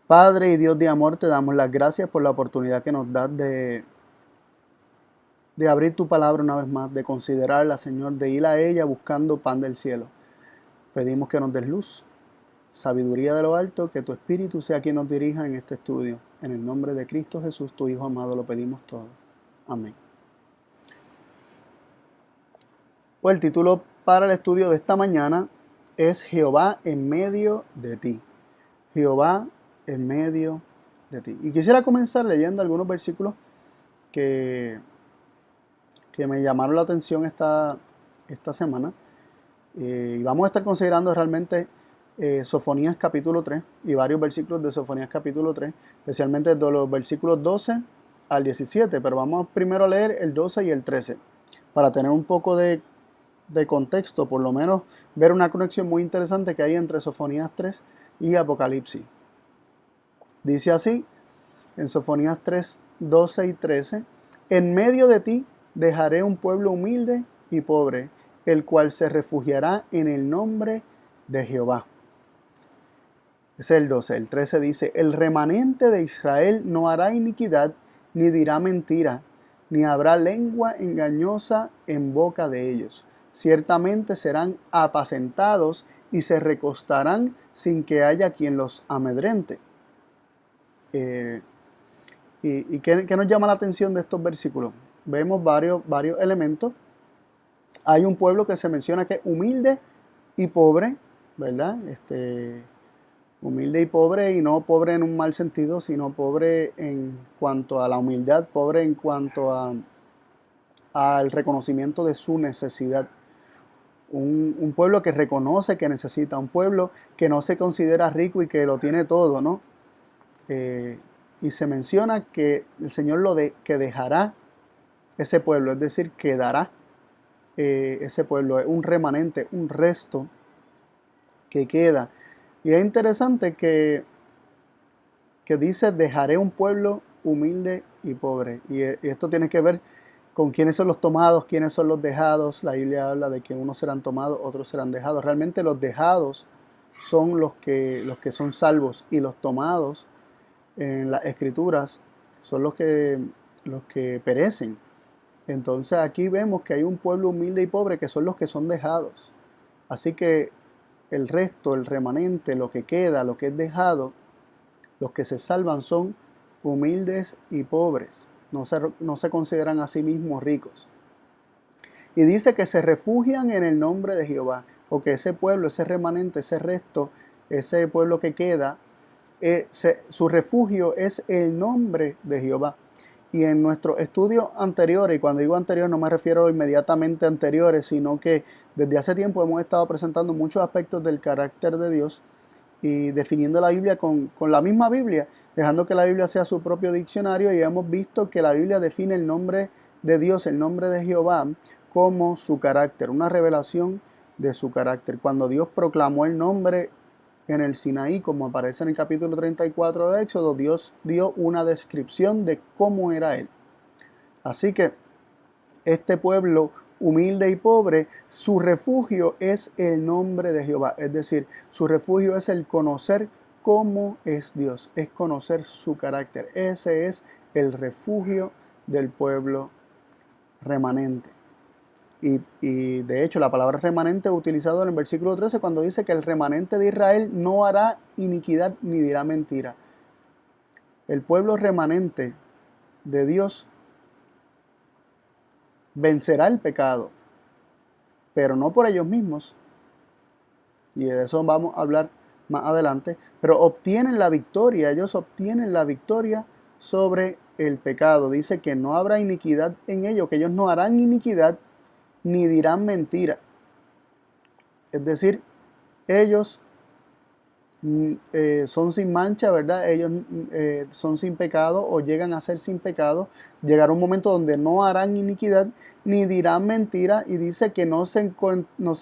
Padre y Dios de amor, te damos las gracias por la oportunidad que nos das de abrir tu palabra una vez más, de considerarla, Señor, de ir a ella buscando pan del cielo. Pedimos que nos des luz, sabiduría de lo alto, que tu Espíritu sea quien nos dirija en este estudio. En el nombre de Cristo Jesús, tu Hijo amado, lo pedimos todo. Amén. Pues el título para el estudio de esta mañana es Jehová en medio de ti. Jehová en medio de ti. Y quisiera comenzar leyendo algunos versículos que me llamaron la atención esta semana. Y vamos a estar considerando realmente Sofonías capítulo 3 y varios versículos de Sofonías capítulo 3, especialmente de los versículos 12 al 17, pero vamos primero a leer el 12 y el 13 para tener un poco de contexto, por lo menos ver una conexión muy interesante que hay entre Sofonías 3 y Apocalipsis. Dice así en Sofonías 3, 12 y 13: en medio de ti dejaré un pueblo humilde y pobre, el cual se refugiará en el nombre de Jehová. Ese es el 12. El 13 dice: el remanente de Israel no hará iniquidad, ni dirá mentira, ni habrá lengua engañosa en boca de ellos. Ciertamente serán apacentados y se recostarán sin que haya quien los amedrente. ¿Y qué nos llama la atención de estos versículos? Vemos varios elementos. Hay un pueblo que se menciona que es humilde y pobre, ¿verdad? Humilde y pobre, y no pobre en un mal sentido, sino pobre en cuanto a la humildad, pobre en cuanto al reconocimiento de su necesidad. Un pueblo que reconoce que necesita, un pueblo que no se considera rico y que lo tiene todo, ¿no? Y se menciona que el Señor que dejará ese pueblo, es decir, quedará ese pueblo, es un remanente, un resto que queda. Y es interesante que dice: dejaré un pueblo humilde y pobre. Y esto tiene que ver con quiénes son los tomados, quiénes son los dejados. La Biblia habla de que unos serán tomados, otros serán dejados. Realmente los dejados son los que son salvos, y los tomados en las Escrituras son los que perecen. Entonces aquí vemos que hay un pueblo humilde y pobre que son los que son dejados. Así que el resto, el remanente, lo que queda, lo que es dejado, los que se salvan son humildes y pobres. No se consideran a sí mismos ricos. Y dice que se refugian en el nombre de Jehová, o que ese pueblo, ese remanente, ese resto, ese pueblo que queda, su refugio es el nombre de Jehová. Y en nuestro estudio anterior, y cuando digo anterior no me refiero inmediatamente anteriores, sino que desde hace tiempo hemos estado presentando muchos aspectos del carácter de Dios y definiendo la Biblia con la misma Biblia, dejando que la Biblia sea su propio diccionario, y hemos visto que la Biblia define el nombre de Dios, el nombre de Jehová, como su carácter, una revelación de su carácter. Cuando Dios proclamó el nombre en el Sinaí, como aparece en el capítulo 34 de Éxodo, Dios dio una descripción de cómo era Él. Así que este pueblo humilde y pobre, su refugio es el nombre de Jehová. Es decir, su refugio es el conocer cómo es Dios, es conocer su carácter. Ese es el refugio del pueblo remanente. Y de hecho la palabra remanente es utilizada en el versículo 13 cuando dice que el remanente de Israel no hará iniquidad ni dirá mentira. El pueblo remanente de Dios vencerá el pecado, pero no por ellos mismos, y de eso vamos a hablar más adelante, pero obtienen la victoria. Ellos obtienen la victoria sobre el pecado. Dice que no habrá iniquidad en ellos, que ellos no harán iniquidad ni dirán mentira. Es decir, ellos son sin mancha, ¿verdad? Ellos son sin pecado, o llegan a ser sin pecado. Llegará un momento donde no harán iniquidad ni dirán mentira, y dice que no se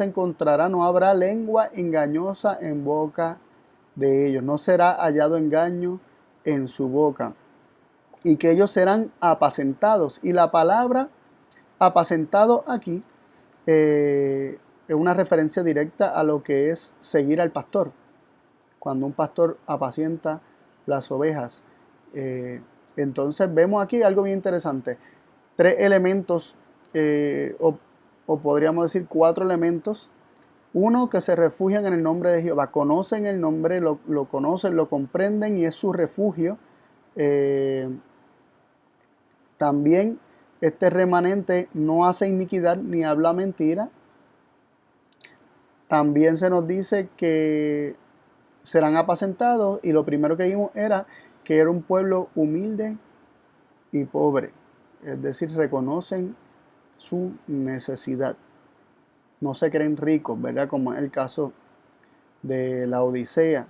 encontrará, no habrá lengua engañosa en boca de ellos. No será hallado engaño en su boca, y que ellos serán apacentados. Y la palabra apacentado aquí es una referencia directa a lo que es seguir al pastor. Cuando un pastor apacienta las ovejas. Entonces vemos aquí algo bien interesante. 3 elementos, o podríamos decir 4 elementos. Uno, que se refugian en el nombre de Jehová. Conocen el nombre, lo conocen, lo comprenden y es su refugio. También este remanente no hace iniquidad ni habla mentira. También se nos dice que serán apacentados, y lo primero que vimos era que era un pueblo humilde y pobre. Es decir, reconocen su necesidad. No se creen ricos, ¿verdad? Como es el caso de la Odisea.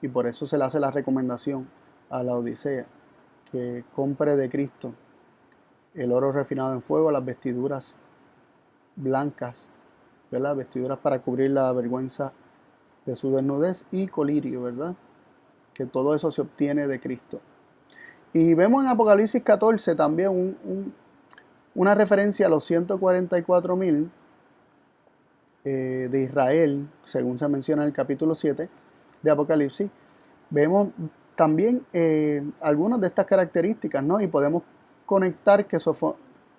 Y por eso se le hace la recomendación a la Odisea que compre de Cristo el oro refinado en fuego, las vestiduras blancas, ¿verdad? Vestiduras para cubrir la vergüenza de su desnudez, y colirio, ¿verdad? Que todo eso se obtiene de Cristo. Y vemos en Apocalipsis 14 también una referencia a los 144,000 de Israel, según se menciona en el capítulo 7 de Apocalipsis. Vemos también algunas de estas características, ¿no? Y podemos conectar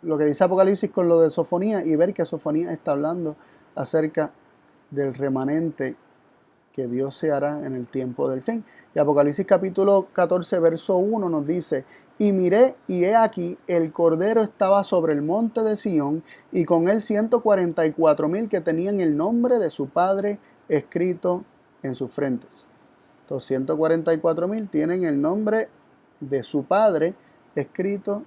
lo que dice Apocalipsis con lo de Sofonía y ver que Sofonía está hablando acerca del remanente que Dios se hará en el tiempo del fin. Y Apocalipsis capítulo 14, verso 1 nos dice: y miré, y he aquí, el Cordero estaba sobre el monte de Sión, y con él 144,000 que tenían el nombre de su Padre escrito en sus frentes. Entonces 144,000 tienen el nombre de su Padre escrito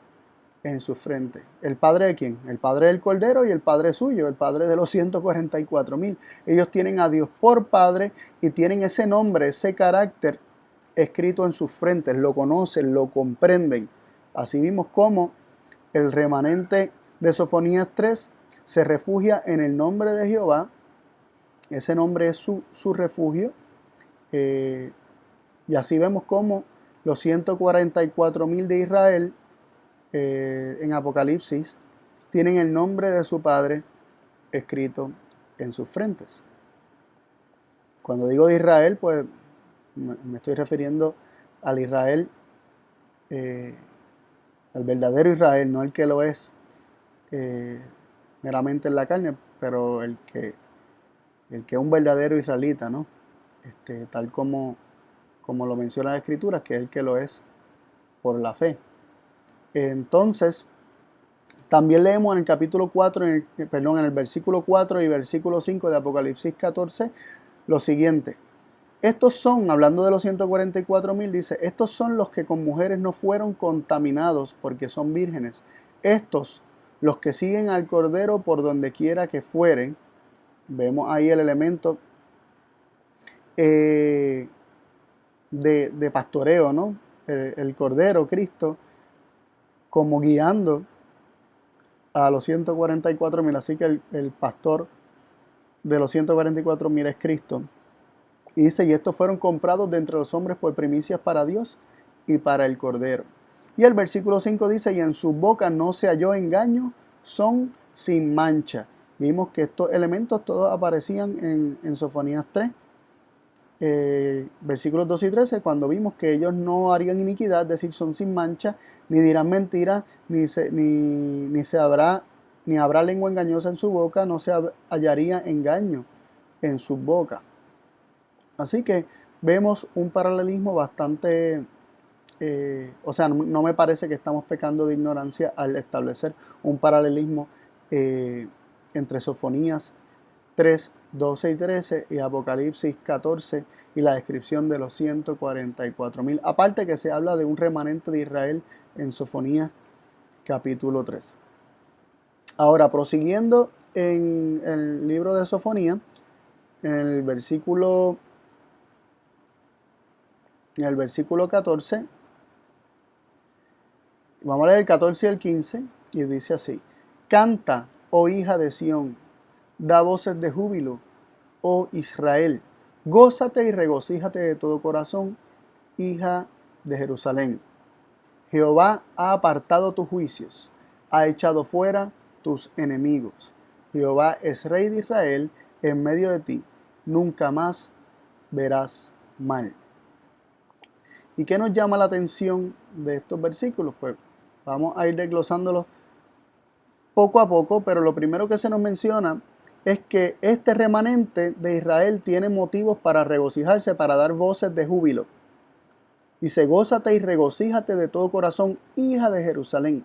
en su frente. ¿El Padre de quién? El Padre del Cordero y el Padre suyo, el Padre de los 144,000. Ellos tienen a Dios por Padre y tienen ese nombre, ese carácter escrito en sus frentes, lo conocen, lo comprenden. Así vimos cómo el remanente de Sofonías 3 se refugia en el nombre de Jehová. Ese nombre es su refugio. Y así vemos cómo los 144,000 de Israel en Apocalipsis tienen el nombre de su Padre escrito en sus frentes. Cuando digo de Israel, pues me estoy refiriendo al Israel, al verdadero Israel, no el que lo es meramente en la carne, pero el que es un verdadero israelita, ¿no? Tal como lo menciona la Escritura, que es el que lo es por la fe. Entonces, también leemos en el capítulo 4, en el versículo 4 y versículo 5 de Apocalipsis 14, lo siguiente: estos son, hablando de los 144,000, dice: estos son los que con mujeres no fueron contaminados porque son vírgenes. Estos, los que siguen al Cordero por donde quiera que fueren. Vemos ahí el elemento de pastoreo, ¿no? El Cordero, Cristo, como guiando a los 144,000. Así que el pastor de los 144,000 es Cristo. Y dice: y estos fueron comprados de entre los hombres por primicias para Dios y para el Cordero. Y el versículo 5 dice: y en su boca no se halló engaño, son sin mancha. Vimos que estos elementos todos aparecían en Sofonías 3. Versículos 2 y 13, cuando vimos que ellos no harían iniquidad, es decir, son sin mancha, ni dirán mentiras, ni habrá lengua engañosa en su boca, no se hallaría engaño en su boca. Así que vemos un paralelismo bastante, no me parece que estamos pecando de ignorancia al establecer un paralelismo entre Sofonías 3, 12 y 13 y Apocalipsis 14 y la descripción de los 144,000. Aparte que se habla de un remanente de Israel en Sofonías capítulo 3. Ahora, prosiguiendo en el libro de Sofonías, en el versículo 14, vamos a leer el 14 y el 15, y dice así: canta, oh hija de Sión, da voces de júbilo, oh Israel, gózate y regocíjate de todo corazón, hija de Jerusalén. Jehová ha apartado tus juicios, ha echado fuera tus enemigos. Jehová es rey de Israel en medio de ti, nunca más verás mal. ¿Y qué nos llama la atención de estos versículos? Pues vamos a ir desglosándolos poco a poco, pero lo primero que se nos menciona es que este remanente de Israel tiene motivos para regocijarse, para dar voces de júbilo. Dice, gózate y regocíjate de todo corazón, hija de Jerusalén.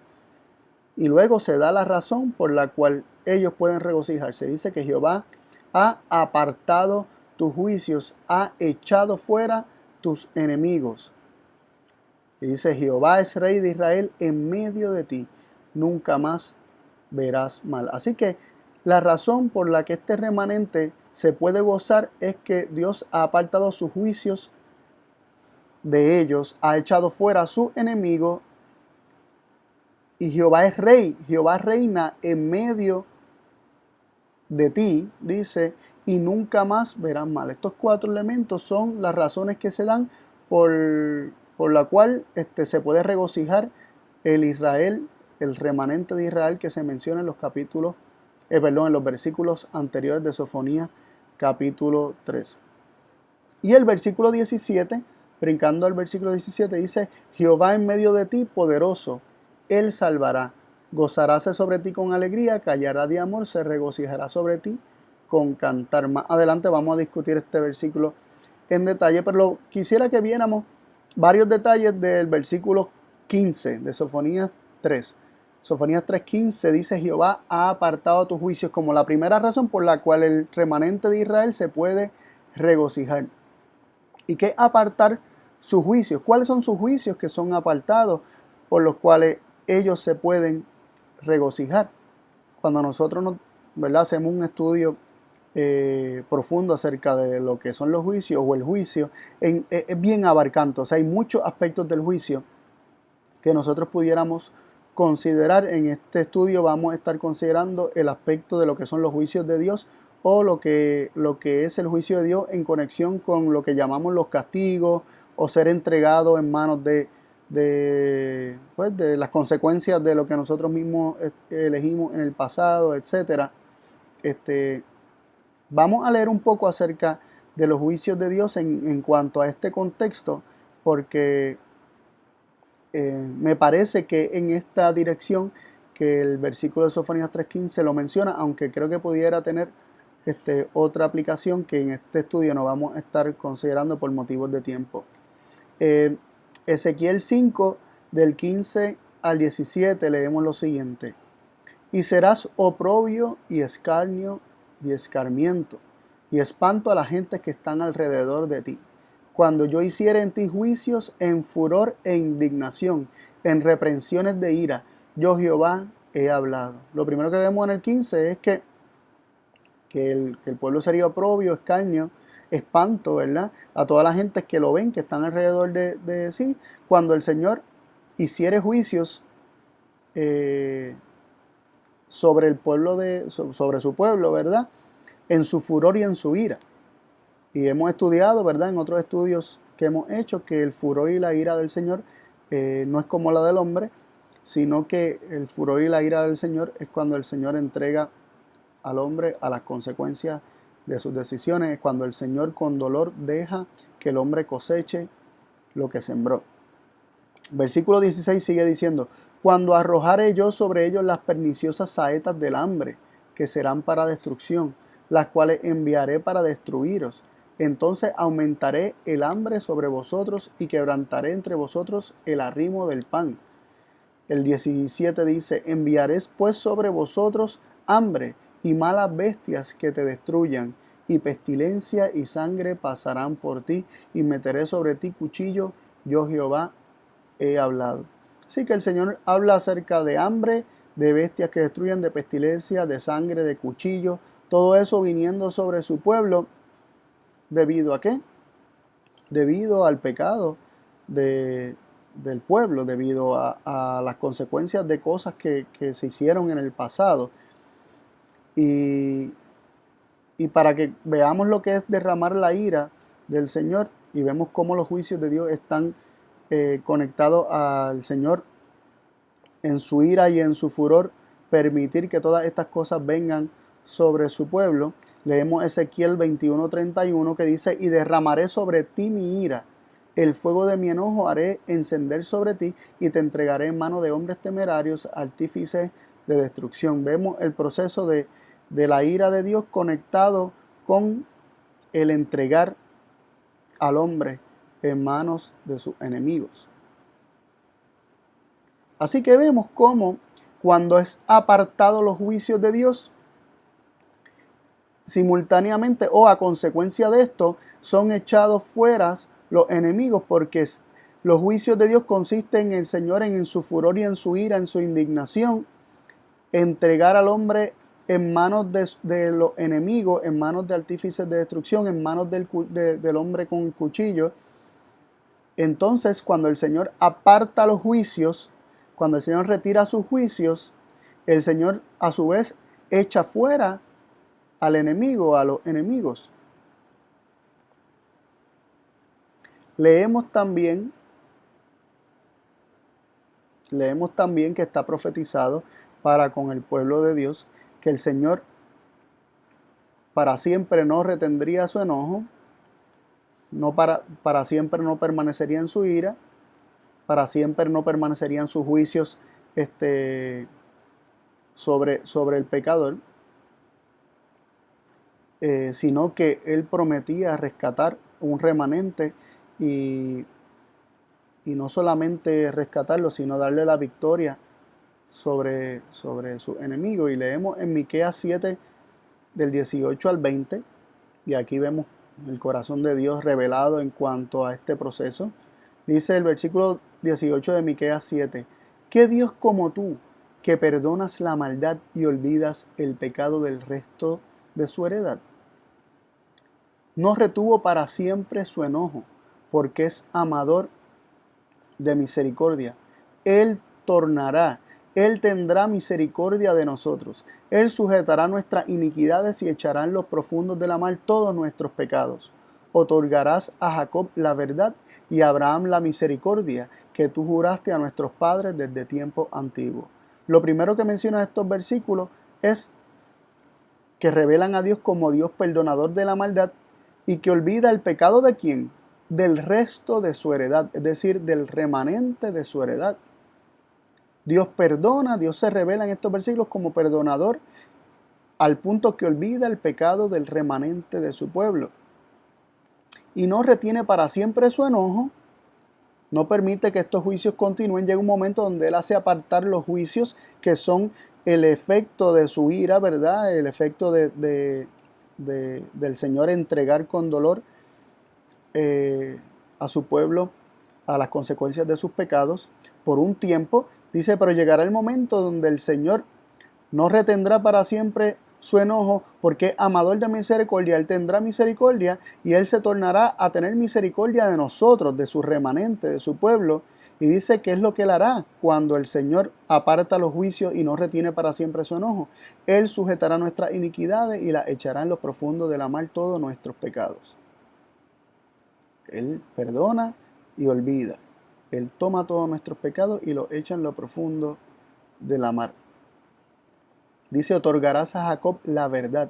Y luego se da la razón por la cual ellos pueden regocijarse. Dice que Jehová ha apartado tus juicios, ha echado fuera tus enemigos. Y dice, Jehová es rey de Israel en medio de ti, nunca más verás mal. Así que la razón por la que este remanente se puede gozar es que Dios ha apartado sus juicios de ellos, ha echado fuera a su enemigo, y Jehová es rey, Jehová reina en medio de ti, dice, y nunca más verás mal. Estos 4 elementos son las razones que se dan por la cual se puede regocijar el Israel, el remanente de Israel que se menciona en los en los versículos anteriores de Sofonías capítulo 3. Y el versículo 17, brincando al versículo 17, dice, Jehová en medio de ti, poderoso, Él salvará, gozaráse sobre ti con alegría, callará de amor, se regocijará sobre ti con cantar. Más adelante vamos a discutir este versículo en detalle, pero quisiera que viéramos varios detalles del versículo 15 de Sofonías 3. Sofonías 3:15 dice, Jehová ha apartado tus juicios, como la primera razón por la cual el remanente de Israel se puede regocijar. ¿Y qué apartar sus juicios? ¿Cuáles son sus juicios que son apartados por los cuales ellos se pueden regocijar? Cuando nosotros hacemos un estudio profundo acerca de lo que son los juicios o el juicio, es bien abarcante. O sea, hay muchos aspectos del juicio que nosotros pudiéramos considerar. En este estudio vamos a estar considerando el aspecto de lo que son los juicios de Dios, o lo que es el juicio de Dios en conexión con lo que llamamos los castigos, o ser entregado en manos de las consecuencias de lo que nosotros mismos elegimos en el pasado, etc. Vamos a leer un poco acerca de los juicios de Dios en cuanto a este contexto, porque me parece que en esta dirección que el versículo de Sofonías 3:15 lo menciona, aunque creo que pudiera tener otra aplicación que en este estudio no vamos a estar considerando por motivos de tiempo. Ezequiel 5, del 15 al 17, leemos lo siguiente. Y serás oprobio y escarnio y escarmiento y espanto a la gente que están alrededor de ti, cuando yo hiciere en ti juicios en furor e indignación, en reprensiones de ira, yo Jehová he hablado. Lo primero que vemos en el 15 es que el pueblo sería oprobio, escarnio, espanto, ¿verdad? A toda la gente que lo ven, que están alrededor de sí, cuando el Señor hiciere juicios sobre el pueblo sobre su pueblo, ¿verdad? En su furor y en su ira. Y hemos estudiado, ¿verdad? En otros estudios que hemos hecho, que el furor y la ira del Señor no es como la del hombre, sino que el furor y la ira del Señor es cuando el Señor entrega al hombre a las consecuencias de sus decisiones, es cuando el Señor con dolor deja que el hombre coseche lo que sembró. Versículo 16 sigue diciendo, cuando arrojaré yo sobre ellos las perniciosas saetas del hambre, que serán para destrucción, las cuales enviaré para destruiros. Entonces aumentaré el hambre sobre vosotros y quebrantaré entre vosotros el arrimo del pan. El 17 dice, enviaré pues sobre vosotros hambre y malas bestias que te destruyan, y pestilencia y sangre pasarán por ti, y meteré sobre ti cuchillo, yo Jehová he hablado. Así que el Señor habla acerca de hambre, de bestias que destruyan, de pestilencia, de sangre, de cuchillo, todo eso viniendo sobre su pueblo. ¿Debido a qué? Debido al pecado del pueblo, debido a las consecuencias de cosas que se hicieron en el pasado. Y para que veamos lo que es derramar la ira del Señor, y vemos cómo los juicios de Dios están conectados al Señor en su ira y en su furor, permitir que todas estas cosas vengan sobre su pueblo. Leemos Ezequiel 21:31 que dice, y derramaré sobre ti mi ira el fuego de mi enojo haré encender sobre ti y te entregaré en mano de hombres temerarios, artífices de destrucción. Vemos el proceso de la ira de Dios conectado con el entregar al hombre en manos de sus enemigos. Así que vemos cómo cuando es apartado los juicios de Dios, simultáneamente o a consecuencia de esto, son echados fuera los enemigos, porque los juicios de Dios consisten en el Señor, en su furor y en su ira, en su indignación, entregar al hombre en manos de los enemigos, en manos de artífices de destrucción, en manos del hombre con cuchillo. Entonces, cuando el Señor aparta los juicios, cuando el Señor retira sus juicios, el Señor a su vez echa fuera al enemigo, a los enemigos. Leemos también que está profetizado para con el pueblo de Dios, que el Señor para siempre no retendría su enojo, para siempre no permanecería en su ira, para siempre no permanecerían sus juicios sobre el pecador, sino que Él prometía rescatar un remanente y no solamente rescatarlo, sino darle la victoria sobre su enemigo. Y leemos en Miqueas 7, del 18 al 20, y aquí vemos el corazón de Dios revelado en cuanto a este proceso. Dice el versículo 18 de Miqueas 7, ¿qué Dios como tú, que perdonas la maldad y olvidas el pecado del resto de su heredad? No retuvo para siempre su enojo, porque es amador de misericordia. Él tornará, Él tendrá misericordia de nosotros. Él sujetará nuestras iniquidades y echará en los profundos de la mar todos nuestros pecados. Otorgarás a Jacob la verdad y a Abraham la misericordia que tú juraste a nuestros padres desde tiempos antiguos. Lo primero que menciona estos versículos es que revelan a Dios como Dios perdonador de la maldad y que olvida el pecado ¿de quién? Del resto de su heredad, es decir, del remanente de su heredad. Dios perdona, Dios se revela en estos versículos como perdonador al punto que olvida el pecado del remanente de su pueblo. Y no retiene para siempre su enojo, no permite que estos juicios continúen. Llega un momento donde Él hace apartar los juicios que son el efecto de su ira, ¿verdad? El efecto del Señor entregar con dolor a su pueblo a las consecuencias de sus pecados por un tiempo. Dice, pero llegará el momento donde el Señor no retendrá para siempre su enojo, porque es amador de misericordia. Él tendrá misericordia y Él se tornará a tener misericordia de nosotros, de su remanente, de su pueblo. Y dice que es lo que Él hará cuando el Señor aparta los juicios y no retiene para siempre su enojo. Él sujetará nuestras iniquidades y las echará en lo profundo de la mar todos nuestros pecados. Él perdona y olvida. Él toma todos nuestros pecados y los echa en lo profundo de la mar. Dice, otorgarás a Jacob la verdad,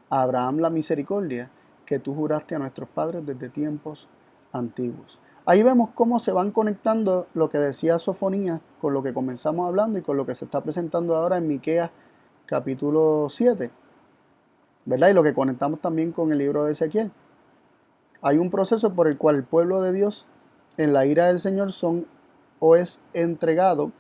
a Abraham la misericordia, que tú juraste a nuestros padres desde tiempos antiguos. Ahí vemos cómo se van conectando lo que decía Sofonías con lo que comenzamos hablando y con lo que se está presentando ahora en Miqueas capítulo 7, ¿verdad? Y lo que conectamos también con el libro de Ezequiel. Hay un proceso por el cual el pueblo de Dios, en la ira del Señor, es entregado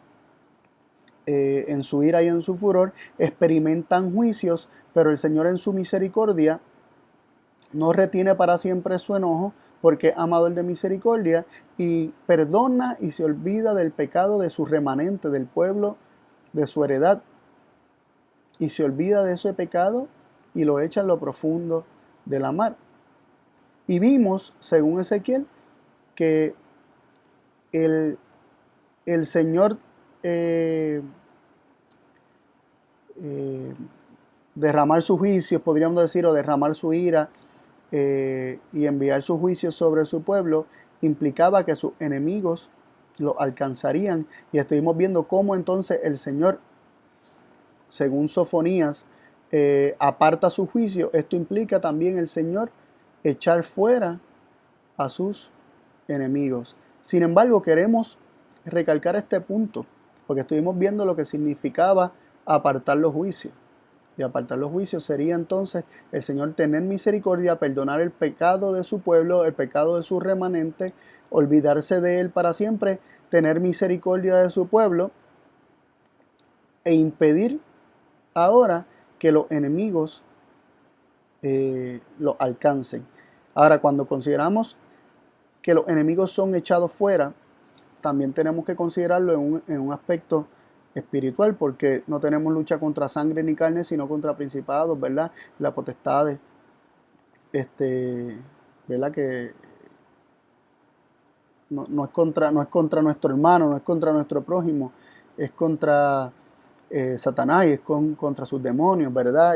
en su ira y en su furor, experimentan juicios, pero el Señor en su misericordia no retiene para siempre su enojo, porque es amador de misericordia y perdona y se olvida del pecado de su remanente, del pueblo, de su heredad, y se olvida de ese pecado y lo echa en lo profundo de la mar. Y vimos, según Ezequiel, que el Señor derramar sus juicios, podríamos decir, o derramar su ira y enviar sus juicios sobre su pueblo, implicaba que sus enemigos lo alcanzarían. Y estuvimos viendo cómo entonces el Señor, según Sofonías, aparta su juicio. Esto implica también el Señor echar fuera a sus enemigos. Sin embargo, queremos recalcar este punto, porque estuvimos viendo lo que significaba apartar los juicios. Y apartar los juicios sería entonces el Señor tener misericordia, perdonar el pecado de su pueblo, el pecado de su remanente, olvidarse de él para siempre, tener misericordia de su pueblo e impedir ahora que los enemigos lo alcancen. Ahora, cuando consideramos que los enemigos son echados fuera, también tenemos que considerarlo en un aspecto espiritual, porque no tenemos lucha contra sangre ni carne, sino contra principados, ¿verdad? Las potestades, ¿verdad? Que no es contra nuestro hermano, no es contra nuestro prójimo, es contra Satanás y es contra sus demonios, ¿verdad?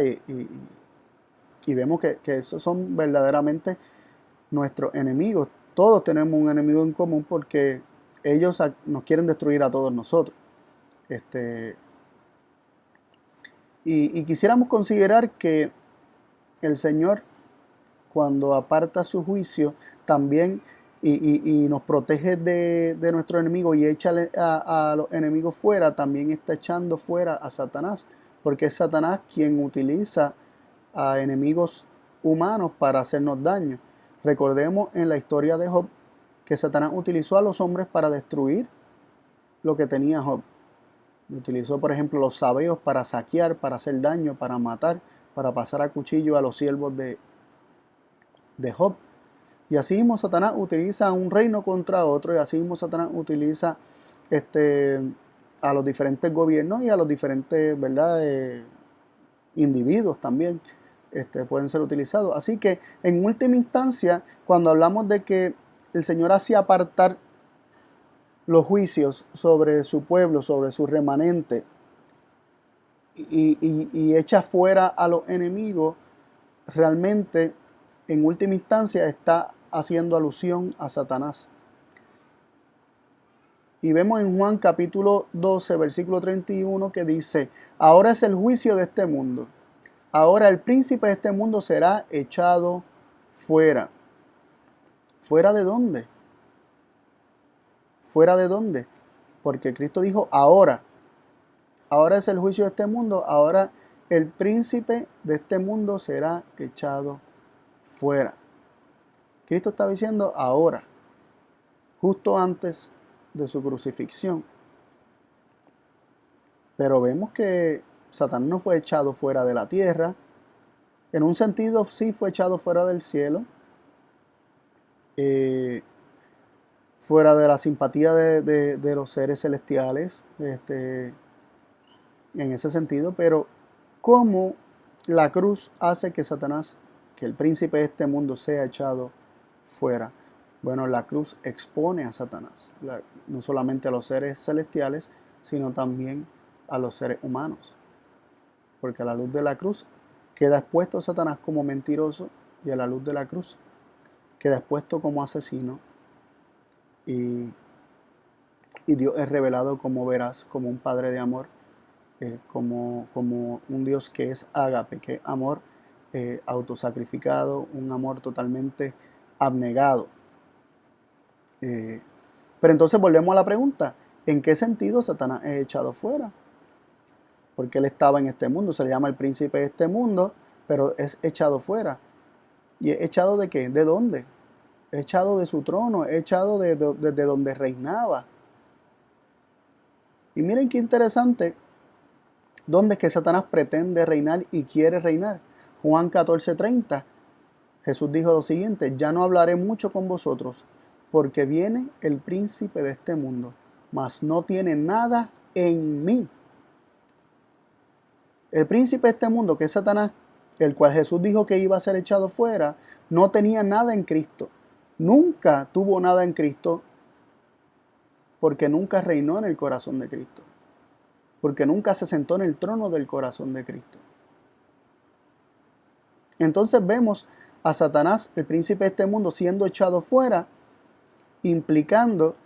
Y vemos que esos son verdaderamente nuestros enemigos. Todos tenemos un enemigo en común porque ellos nos quieren destruir a todos nosotros. Y quisiéramos considerar que el Señor, cuando aparta su juicio, también y nos protege de nuestro enemigo y echa a los enemigos fuera, también está echando fuera a Satanás, porque es Satanás quien utiliza a enemigos humanos para hacernos daño. Recordemos en la historia de Job que Satanás utilizó a los hombres para destruir lo que tenía Job. Utilizó, por ejemplo, los sabeos para saquear, para hacer daño, para matar, para pasar a cuchillo a los siervos de Job. Y así mismo Satanás utiliza un reino contra otro, y así mismo Satanás utiliza a los diferentes gobiernos y a los diferentes, ¿verdad? Individuos también pueden ser utilizados. Así que en última instancia, cuando hablamos de que el Señor hacía apartar los juicios sobre su pueblo, sobre su remanente, y echa fuera a los enemigos, realmente en última instancia está haciendo alusión a Satanás. Y vemos en Juan capítulo 12, versículo 31 que dice: ahora es el juicio de este mundo. Ahora el príncipe de este mundo será echado fuera. ¿Fuera de dónde? ¿Fuera de dónde? Porque Cristo dijo ahora. Ahora es el juicio de este mundo. Ahora el príncipe de este mundo será echado fuera. Cristo está diciendo ahora, justo antes de su crucifixión. Pero vemos que Satanás no fue echado fuera de la tierra. En un sentido sí fue echado fuera del cielo. Fuera de la simpatía de los seres celestiales. En ese sentido. Pero ¿cómo la cruz hace que Satanás, que el príncipe de este mundo, sea echado fuera? Bueno, la cruz expone a Satanás. No solamente a los seres celestiales, sino también a los seres humanos. Porque a la luz de la cruz queda expuesto Satanás como mentiroso, y a la luz de la cruz queda expuesto como asesino, y Dios es revelado como veraz, como un Padre de amor, como un Dios que es ágape, que es amor autosacrificado, un amor totalmente abnegado. Pero entonces volvemos a la pregunta: ¿en qué sentido Satanás es echado fuera? Porque él estaba en este mundo, se le llama el príncipe de este mundo, pero es echado fuera. ¿Y es echado de qué? ¿De dónde? Es echado de su trono, es echado desde donde reinaba. Y miren qué interesante, ¿dónde es que Satanás pretende reinar y quiere reinar? Juan 14:30, Jesús dijo lo siguiente: ya no hablaré mucho con vosotros, porque viene el príncipe de este mundo, mas no tiene nada en mí. El príncipe de este mundo, que es Satanás, el cual Jesús dijo que iba a ser echado fuera, no tenía nada en Cristo. Nunca tuvo nada en Cristo, porque nunca reinó en el corazón de Cristo. Porque nunca se sentó en el trono del corazón de Cristo. Entonces vemos a Satanás, el príncipe de este mundo, siendo echado fuera, implicando,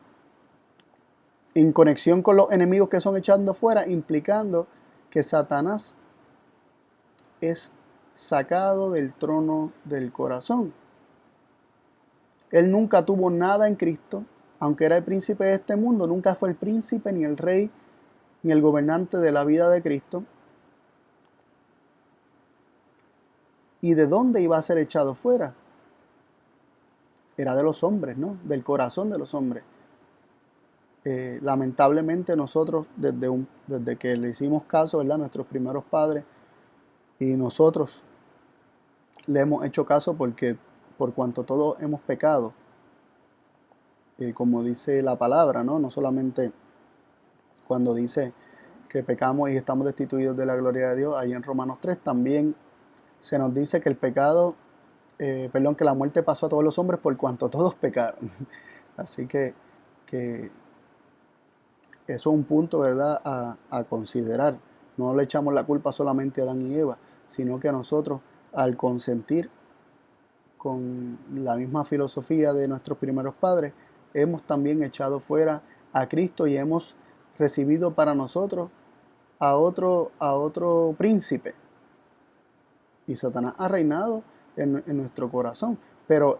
en conexión con los enemigos que son echados fuera, implicando que Satanás es sacado del trono del corazón. Él nunca tuvo nada en Cristo, aunque era el príncipe de este mundo, nunca fue el príncipe, ni el rey, ni el gobernante de la vida de Cristo. ¿Y de dónde iba a ser echado fuera? Era de los hombres, ¿no? Del corazón de los hombres. Lamentablemente nosotros, desde que le hicimos caso, ¿verdad? Nuestros primeros padres y nosotros le hemos hecho caso porque por cuanto todos hemos pecado, como dice la palabra, ¿no? No solamente cuando dice que pecamos y estamos destituidos de la gloria de Dios, ahí en Romanos 3 también se nos dice que el pecado, que la muerte pasó a todos los hombres por cuanto todos pecaron. Así que eso es un punto, ¿verdad?, a considerar. No le echamos la culpa solamente a Adán y Eva, sino que nosotros, al consentir con la misma filosofía de nuestros primeros padres, hemos también echado fuera a Cristo y hemos recibido para nosotros a otro príncipe. Y Satanás ha reinado en nuestro corazón. Pero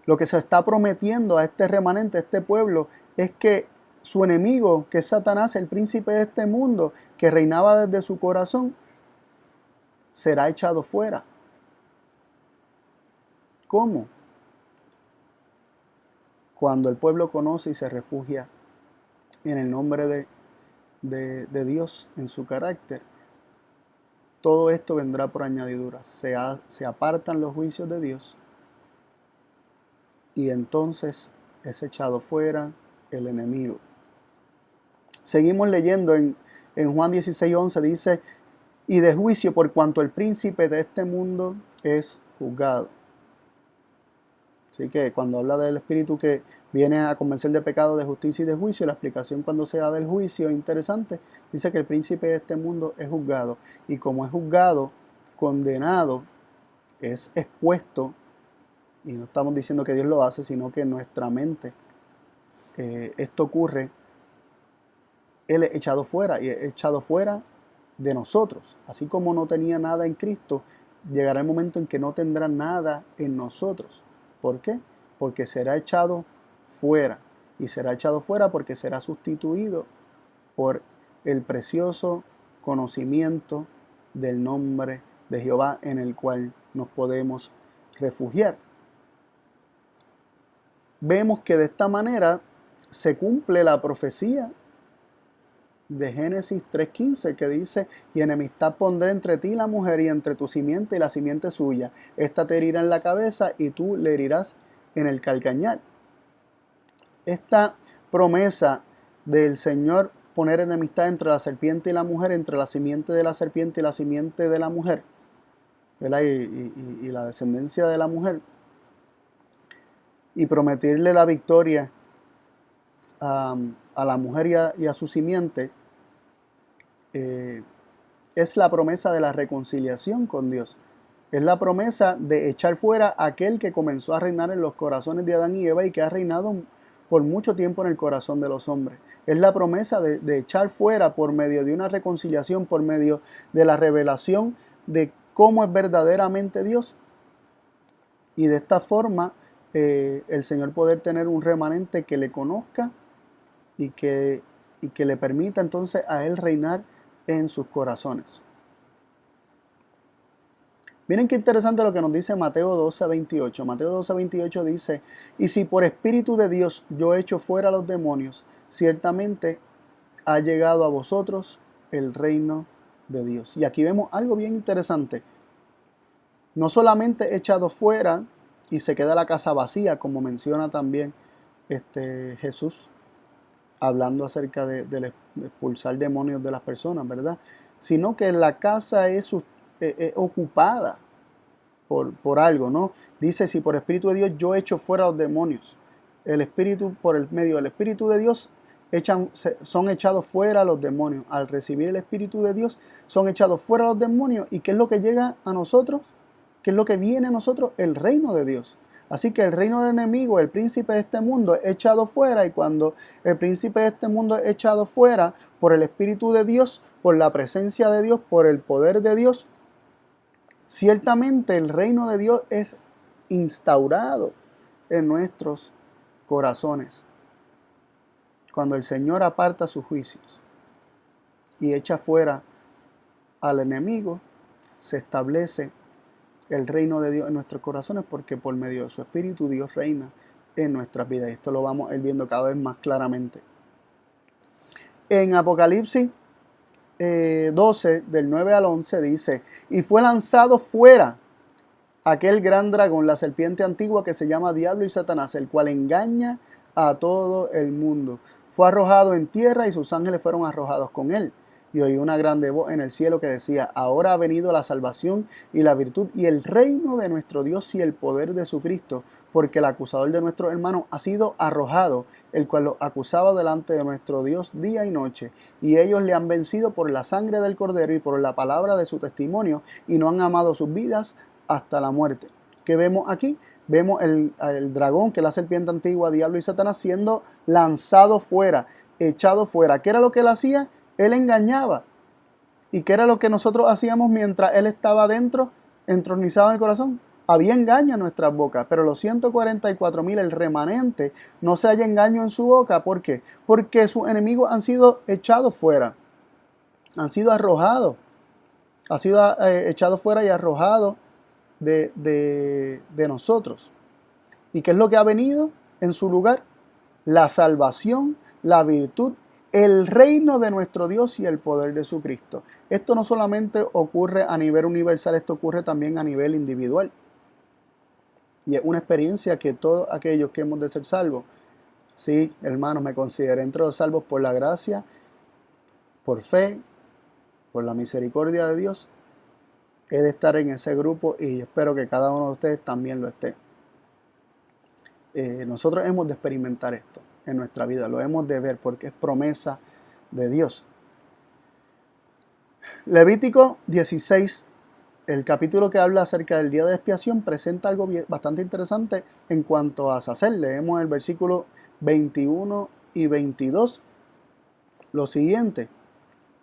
lo que se está prometiendo a este remanente, a este pueblo, es que su enemigo, que es Satanás, el príncipe de este mundo, que reinaba desde su corazón, será echado fuera. ¿Cómo? Cuando el pueblo conoce y se refugia en el nombre de Dios, en su carácter. Todo esto vendrá por añadidura. Se apartan los juicios de Dios y entonces es echado fuera el enemigo. Seguimos leyendo en Juan 16:11, dice: y de juicio por cuanto el príncipe de este mundo es juzgado. Así que cuando habla del espíritu que viene a convencer de pecado, de justicia y de juicio, la explicación cuando se da del juicio es interesante. Dice que el príncipe de este mundo es juzgado. Y como es juzgado, condenado, es expuesto, y no estamos diciendo que Dios lo hace, sino que en nuestra mente esto ocurre, Él es echado fuera, y es echado fuera de nosotros. Así como no tenía nada en Cristo, llegará el momento en que no tendrá nada en nosotros. ¿Por qué? Porque será echado fuera. Y será echado fuera porque será sustituido por el precioso conocimiento del nombre de Jehová, en el cual nos podemos refugiar. Vemos que de esta manera se cumple la profecía de Génesis 3:15, que dice: y enemistad pondré entre ti y la mujer, y entre tu simiente y la simiente suya. Esta te herirá en la cabeza y tú le herirás en el calcañar. Esta promesa del Señor, poner enemistad entre la serpiente y la mujer, entre la simiente de la serpiente y la simiente de la mujer, ¿verdad? Y la descendencia de la mujer, y prometerle la victoria a la mujer y a su simiente, es la promesa de la reconciliación con Dios. Es la promesa de echar fuera a aquel que comenzó a reinar en los corazones de Adán y Eva y que ha reinado por mucho tiempo en el corazón de los hombres. Es la promesa de echar fuera por medio de una reconciliación, por medio de la revelación de cómo es verdaderamente Dios. Y de esta forma el Señor poder tener un remanente que le conozca y que le permita entonces a Él reinar en sus corazones. Miren qué interesante lo que nos dice Mateo 12:28. Mateo 12:28 dice: y si por espíritu de Dios yo echo fuera a los demonios, ciertamente ha llegado a vosotros el reino de Dios. Y aquí vemos algo bien interesante. No solamente echado fuera y se queda la casa vacía, como menciona también Jesús, hablando acerca de expulsar demonios de las personas, ¿verdad? Sino que la casa es ocupada por algo, ¿no? Dice: si por espíritu de Dios yo echo fuera a los demonios. El espíritu, por el medio del espíritu de Dios, son echados fuera los demonios. Al recibir el espíritu de Dios, son echados fuera los demonios. ¿Y qué es lo que llega a nosotros? ¿Qué es lo que viene a nosotros? El reino de Dios. Así que el reino del enemigo, el príncipe de este mundo, es echado fuera. Y cuando el príncipe de este mundo es echado fuera por el Espíritu de Dios, por la presencia de Dios, por el poder de Dios, ciertamente el reino de Dios es instaurado. en nuestros corazones. Cuando el Señor aparta sus juicios y echa fuera al enemigo, se establece el reino de Dios en nuestros corazones, porque por medio de su Espíritu Dios reina en nuestras vidas. Esto lo vamos a ir viendo cada vez más claramente. En Apocalipsis 12, del 9 al 11, dice: y fue lanzado fuera aquel gran dragón, la serpiente antigua que se llama Diablo y Satanás, el cual engaña a todo el mundo. Fue arrojado en tierra y sus ángeles fueron arrojados con él. Y oí una grande voz en el cielo que decía: ahora ha venido la salvación y la virtud y el reino de nuestro Dios y el poder de su Cristo, porque el acusador de nuestros hermanos ha sido arrojado, el cual los acusaba delante de nuestro Dios día y noche. Y ellos le han vencido por la sangre del Cordero y por la palabra de su testimonio, y no han amado sus vidas hasta la muerte. ¿Qué vemos aquí? Vemos el dragón, que es la serpiente antigua, Diablo y Satanás, siendo lanzado fuera, echado fuera. ¿Qué era lo que él hacía? Él engañaba. ¿Y qué era lo que nosotros hacíamos mientras él estaba dentro, entronizado en el corazón? Había engaño en nuestras bocas, pero los 144,000, el remanente, no se halla engaño en su boca. ¿Por qué? Porque sus enemigos han sido echados fuera, han sido arrojados, han sido echados fuera y arrojados de nosotros. ¿Y qué es lo que ha venido en su lugar? La salvación, la virtud, el reino de nuestro Dios y el poder de su Cristo. Esto no solamente ocurre a nivel universal, esto ocurre también a nivel individual. Y es una experiencia que todos aquellos que hemos de ser salvos, sí, hermanos, me considero entre los salvos por la gracia, por fe, por la misericordia de Dios. He de estar en ese grupo y espero que cada uno de ustedes también lo esté. Nosotros hemos de experimentar esto en nuestra vida, lo hemos de ver porque es promesa de Dios. Levítico 16, el capítulo que habla acerca del día de expiación, presenta algo bastante interesante en cuanto a hacer. Leemos el versículo 21 y 22, lo siguiente.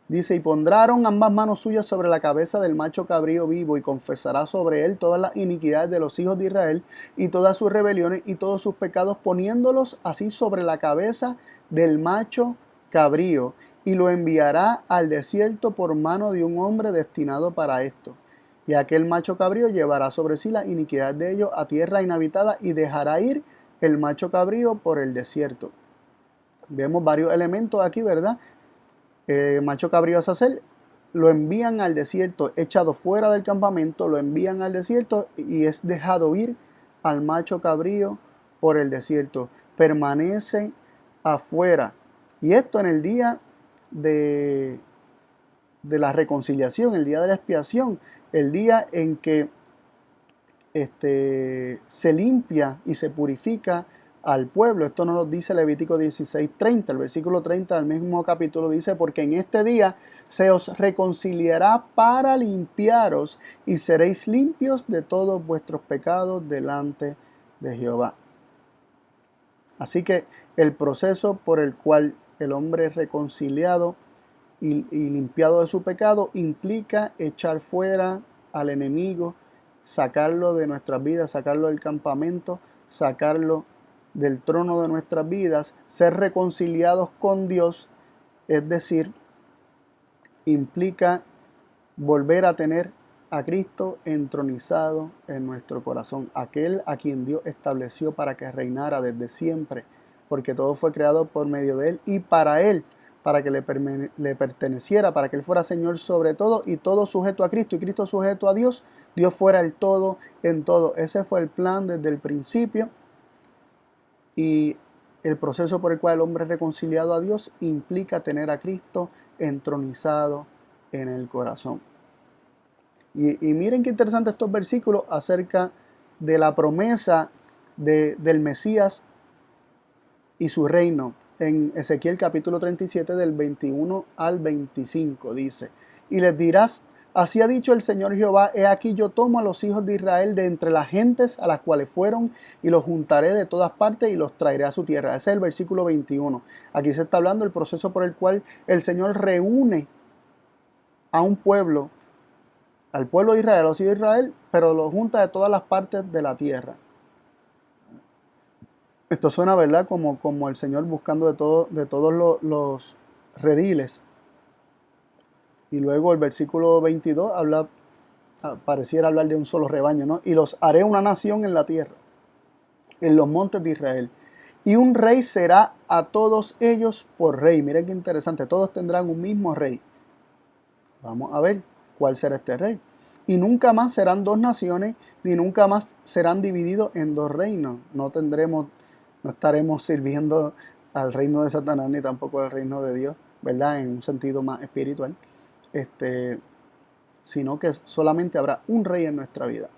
Dice: y pondrán ambas manos suyas sobre la cabeza del macho cabrío vivo, y confesará sobre él todas las iniquidades de los hijos de Israel, y todas sus rebeliones y todos sus pecados, poniéndolos así sobre la cabeza del macho cabrío, y lo enviará al desierto por mano de un hombre destinado para esto. Y aquel macho cabrío llevará sobre sí la iniquidad de ellos a tierra inhabitada, y dejará ir el macho cabrío por el desierto. Vemos varios elementos aquí, ¿verdad? Macho cabrío a hacer, lo envían al desierto, echado fuera del campamento, lo envían al desierto y es dejado ir al macho cabrío por el desierto. Permanece afuera. Y esto en el día de la reconciliación, el día de la expiación, el día en que se limpia y se purifica al pueblo. Esto nos lo dice Levítico 16:30, el versículo 30 del mismo capítulo dice: porque en este día se os reconciliará para limpiaros, y seréis limpios de todos vuestros pecados delante de Jehová. Así que el proceso por el cual el hombre es reconciliado y limpiado de su pecado implica echar fuera al enemigo, sacarlo de nuestras vidas, sacarlo del campamento, sacarlo del trono de nuestras vidas, ser reconciliados con Dios, es decir, implica volver a tener a Cristo entronizado en nuestro corazón, aquel a quien Dios estableció para que reinara desde siempre, porque todo fue creado por medio de Él y para Él, para que le perteneciera, para que Él fuera Señor sobre todo, y todo sujeto a Cristo y Cristo sujeto a Dios, Dios fuera el todo en todo. Ese fue el plan desde el principio. Y el proceso por el cual el hombre es reconciliado a Dios implica tener a Cristo entronizado en el corazón. Y miren qué interesante estos versículos acerca de la promesa del Mesías y su reino. En Ezequiel capítulo 37 del 21 al 25 dice: y les dirás: así ha dicho el Señor Jehová, he aquí yo tomo a los hijos de Israel de entre las gentes a las cuales fueron, y los juntaré de todas partes y los traeré a su tierra. Ese es el versículo 21. Aquí se está hablando del proceso por el cual el Señor reúne a un pueblo, al pueblo de Israel, a los hijos de Israel, pero los junta de todas las partes de la tierra. Esto suena, ¿verdad? Como el Señor buscando de todos los rediles. Y luego el versículo 22 pareciera hablar de un solo rebaño, ¿no? Y los haré una nación en la tierra, en los montes de Israel. Y un rey será a todos ellos por rey. Miren qué interesante, todos tendrán un mismo rey. Vamos a ver cuál será este rey. Y nunca más serán dos naciones, ni nunca más serán divididos en dos reinos. No estaremos sirviendo al reino de Satanás, ni tampoco al reino de Dios, ¿verdad? En un sentido más espiritual. Sino que solamente habrá un rey en nuestra vida.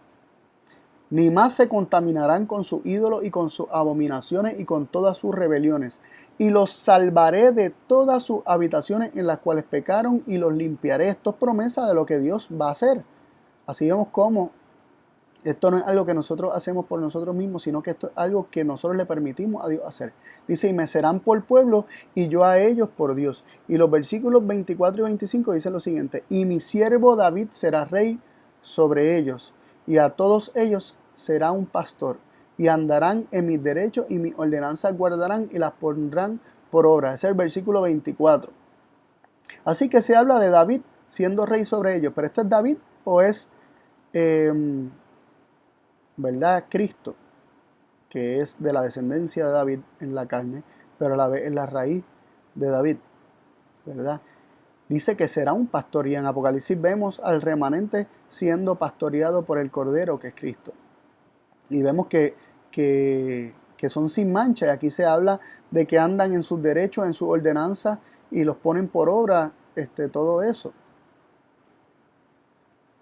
Ni más se contaminarán con sus ídolos y con sus abominaciones y con todas sus rebeliones. Y los salvaré de todas sus habitaciones en las cuales pecaron y los limpiaré. Esto es promesa de lo que Dios va a hacer. Así vemos cómo esto no es algo que nosotros hacemos por nosotros mismos, sino que esto es algo que nosotros le permitimos a Dios hacer. Dice, y me serán por pueblo y yo a ellos por Dios. Y los versículos 24 y 25 dicen lo siguiente, y mi siervo David será rey sobre ellos, y a todos ellos será un pastor, y andarán en mis derechos y mis ordenanzas guardarán y las pondrán por obra. Ese es el versículo 24. Así que se habla de David siendo rey sobre ellos, pero ¿esto es David o es... ¿verdad? Cristo, que es de la descendencia de David en la carne, pero a la vez es la raíz de David, ¿verdad? Dice que será un pastor y en Apocalipsis vemos al remanente siendo pastoreado por el Cordero, que es Cristo. Y vemos que son sin mancha, y aquí se habla de que andan en sus derechos, en sus ordenanzas y los ponen por obra, todo eso.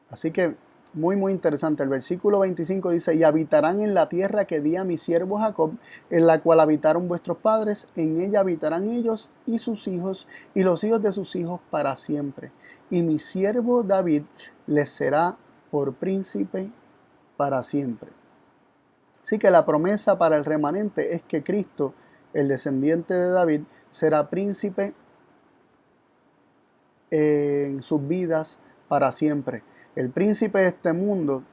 Así que muy interesante. El versículo 25 dice, y habitarán en la tierra que di a mi siervo Jacob, en la cual habitaron vuestros padres, en ella habitarán ellos y sus hijos, y los hijos de sus hijos para siempre. Y mi siervo David les será por príncipe para siempre. Así que la promesa para el remanente es que Cristo, el descendiente de David, será príncipe en sus vidas para siempre. El príncipe de este mundo,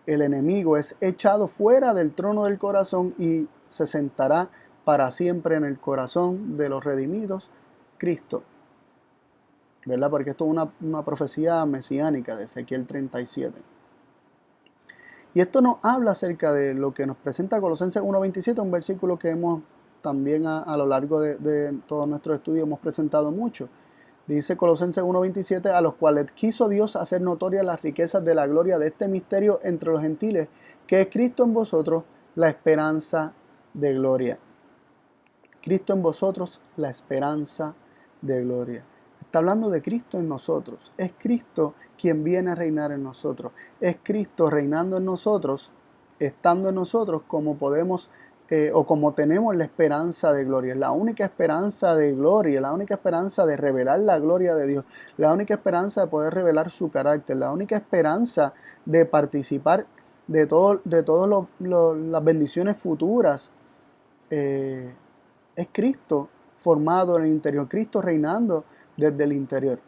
el enemigo, es echado fuera del trono del corazón y se sentará para siempre en el corazón de los redimidos, Cristo. ¿Verdad? Porque esto es una profecía mesiánica de Ezequiel 37. Y esto nos habla acerca de lo que nos presenta Colosenses 1:27, un versículo que hemos también a lo largo de todo nuestro estudio hemos presentado mucho. Dice Colosenses 1:27, a los cuales quiso Dios hacer notorias las riquezas de la gloria de este misterio entre los gentiles, que es Cristo en vosotros, la esperanza de gloria. Cristo en vosotros, la esperanza de gloria. Está hablando de Cristo en nosotros. Es Cristo quien viene a reinar en nosotros. Es Cristo reinando en nosotros, estando en nosotros como podemos o como tenemos la esperanza de gloria. Es la única esperanza de gloria, la única esperanza de revelar la gloria de Dios, la única esperanza de poder revelar su carácter, la única esperanza de participar de todas las bendiciones futuras. Es Cristo formado en el interior, Cristo reinando desde el interior.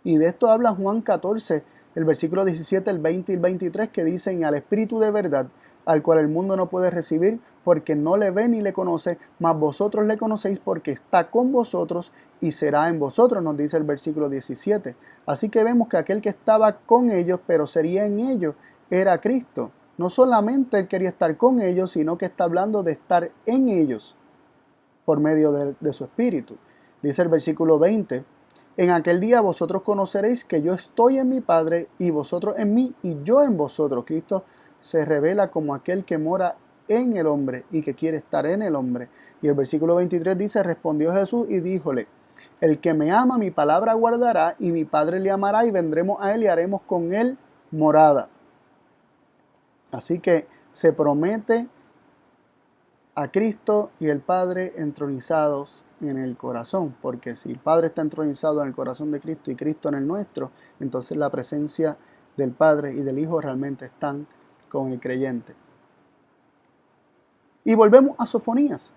Y de esto habla Juan 14, el versículo 17, el 20 y el 23, que dicen, al Espíritu de verdad, al cual el mundo no puede recibir, porque no le ve ni le conoce, mas vosotros le conocéis porque está con vosotros y será en vosotros, nos dice el versículo 17. Así que vemos que aquel que estaba con ellos, pero sería en ellos, era Cristo. No solamente él quería estar con ellos, sino que está hablando de estar en ellos por medio de su Espíritu. Dice el versículo 20, en aquel día vosotros conoceréis que yo estoy en mi Padre y vosotros en mí y yo en vosotros. Cristo se revela como aquel que mora en el hombre y que quiere estar en el hombre. Y el versículo 23 dice, respondió Jesús y díjole, el que me ama mi palabra guardará y mi Padre le amará y vendremos a él y haremos con él morada. Así que se promete a Cristo y el Padre entronizados en el corazón, porque si el Padre está entronizado en el corazón de Cristo y Cristo en el nuestro, entonces la presencia del Padre y del Hijo realmente están con el creyente. Y volvemos a Sofonías.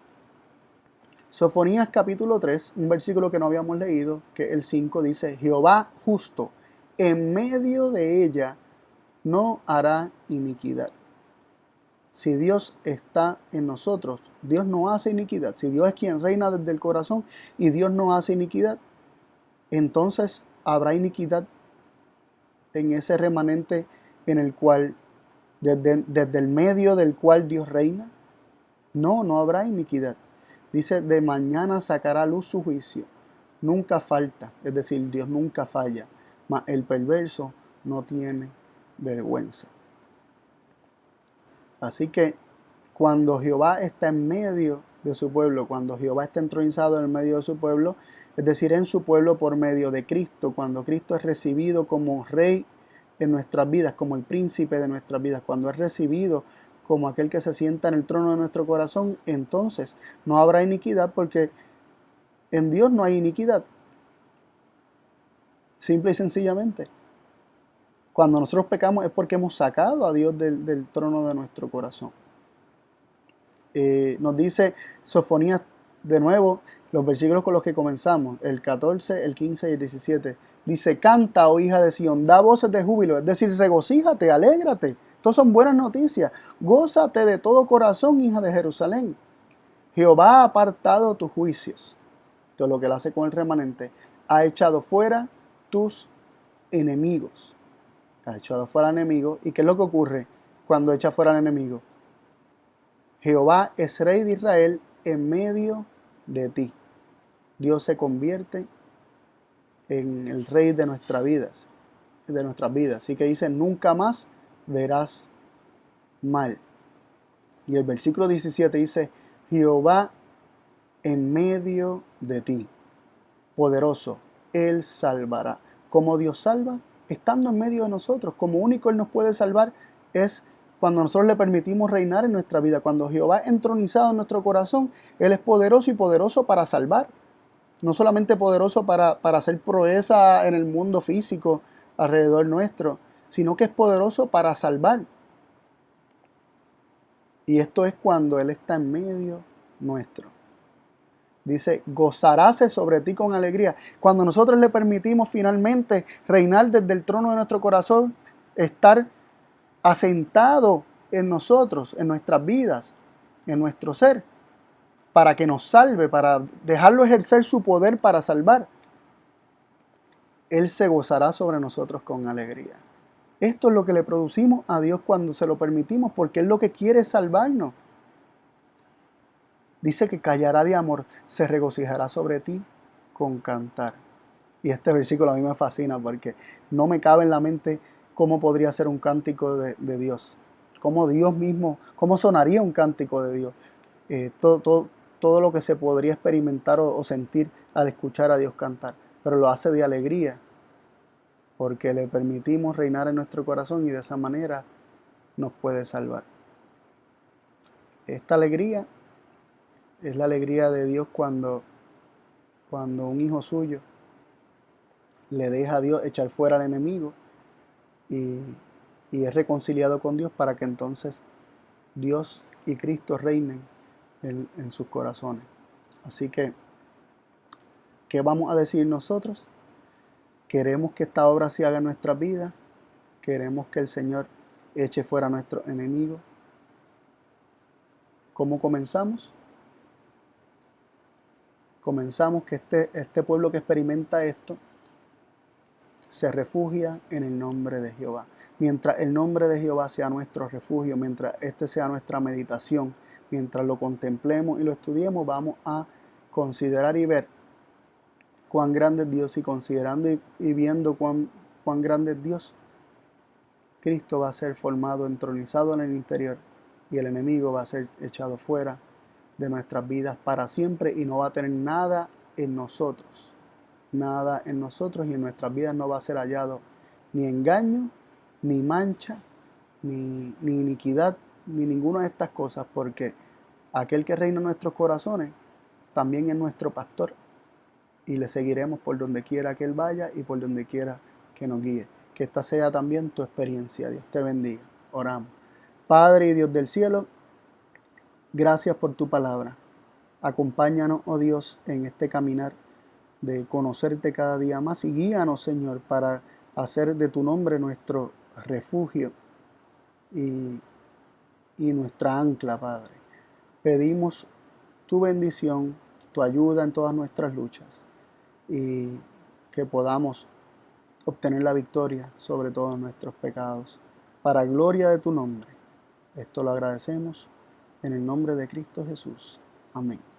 Sofonías capítulo 3, un versículo que no habíamos leído, que el 5 dice, Jehová justo, en medio de ella no hará iniquidad. Si Dios está en nosotros, Dios no hace iniquidad. Si Dios es quien reina desde el corazón y Dios no hace iniquidad, entonces habrá iniquidad en ese remanente en el cual, desde el medio del cual Dios reina. No, no habrá iniquidad. Dice, de mañana sacará a luz su juicio. Nunca falta, es decir, Dios nunca falla, mas el perverso no tiene vergüenza. Así que cuando Jehová está en medio de su pueblo, cuando Jehová está entronizado en el medio de su pueblo, es decir, en su pueblo por medio de Cristo, cuando Cristo es recibido como Rey en nuestras vidas, como el príncipe de nuestras vidas, cuando es recibido como aquel que se sienta en el trono de nuestro corazón, entonces no habrá iniquidad, porque en Dios no hay iniquidad. Simple y sencillamente. Cuando nosotros pecamos es porque hemos sacado a Dios del trono de nuestro corazón. Nos dice Sofonías de nuevo, los versículos con los que comenzamos, el 14, el 15 y el 17. Dice, canta, oh hija de Sión, da voces de júbilo, es decir, regocíjate, alégrate. Estas son buenas noticias. Gózate de todo corazón, hija de Jerusalén. Jehová ha apartado tus juicios. Esto es lo que él hace con el remanente. Ha echado fuera tus enemigos. Ha echado fuera al enemigo. ¿Y qué es lo que ocurre cuando echa fuera al enemigo? Jehová es rey de Israel en medio de ti. Dios se convierte en el rey de nuestras vidas. Así que dice, nunca más verás mal. Y el versículo 17 dice, Jehová en medio de ti, poderoso, Él salvará. ¿Cómo Dios salva? Estando en medio de nosotros. Como único Él nos puede salvar es cuando nosotros le permitimos reinar en nuestra vida. Cuando Jehová es entronizado en nuestro corazón, Él es poderoso y poderoso para salvar. No solamente poderoso para hacer proeza en el mundo físico alrededor nuestro, sino que es poderoso para salvar. Y esto es cuando Él está en medio nuestro. Dice, gozaráse sobre ti con alegría. Cuando nosotros le permitimos finalmente reinar desde el trono de nuestro corazón, estar asentado en nosotros, en nuestras vidas, en nuestro ser, para que nos salve, para dejarlo ejercer su poder para salvar, Él se gozará sobre nosotros con alegría. Esto es lo que le producimos a Dios cuando se lo permitimos, porque Él lo que quiere es salvarnos. Dice que callará de amor, se regocijará sobre ti con cantar. Y este versículo a mí me fascina porque no me cabe en la mente cómo podría ser un cántico de Dios. Cómo Dios mismo, cómo sonaría un cántico de Dios. Todo lo que se podría experimentar o sentir al escuchar a Dios cantar. Pero lo hace de alegría, porque le permitimos reinar en nuestro corazón y de esa manera nos puede salvar. Esta alegría es la alegría de Dios cuando un hijo suyo le deja a Dios echar fuera al enemigo y es reconciliado con Dios para que entonces Dios y Cristo reinen en sus corazones. Así que, ¿qué vamos a decir nosotros? Queremos que esta obra se haga en nuestra vida. Queremos que el Señor eche fuera a nuestros enemigos. ¿Cómo comenzamos? Comenzamos que este pueblo que experimenta esto se refugia en el nombre de Jehová. Mientras el nombre de Jehová sea nuestro refugio, mientras este sea nuestra meditación, mientras lo contemplemos y lo estudiemos, vamos a considerar y ver cuán grande es Dios, y considerando y viendo cuán grande es Dios, Cristo va a ser formado, entronizado en el interior, y el enemigo va a ser echado fuera de nuestras vidas para siempre y no va a tener nada en nosotros. Nada en nosotros, y en nuestras vidas no va a ser hallado ni engaño, ni mancha, ni iniquidad, ni ninguna de estas cosas, porque aquel que reina en nuestros corazones también es nuestro pastor, y le seguiremos por donde quiera que Él vaya y por donde quiera que nos guíe. Que esta sea también tu experiencia. Dios te bendiga. Oramos. Padre y Dios del cielo, gracias por tu palabra. Acompáñanos, oh Dios, en este caminar de conocerte cada día más, y guíanos, Señor, para hacer de tu nombre nuestro refugio y y nuestra ancla, Padre. Pedimos tu bendición, tu ayuda en todas nuestras luchas y que podamos obtener la victoria sobre todos nuestros pecados. Para gloria de tu nombre. Esto lo agradecemos en el nombre de Cristo Jesús. Amén.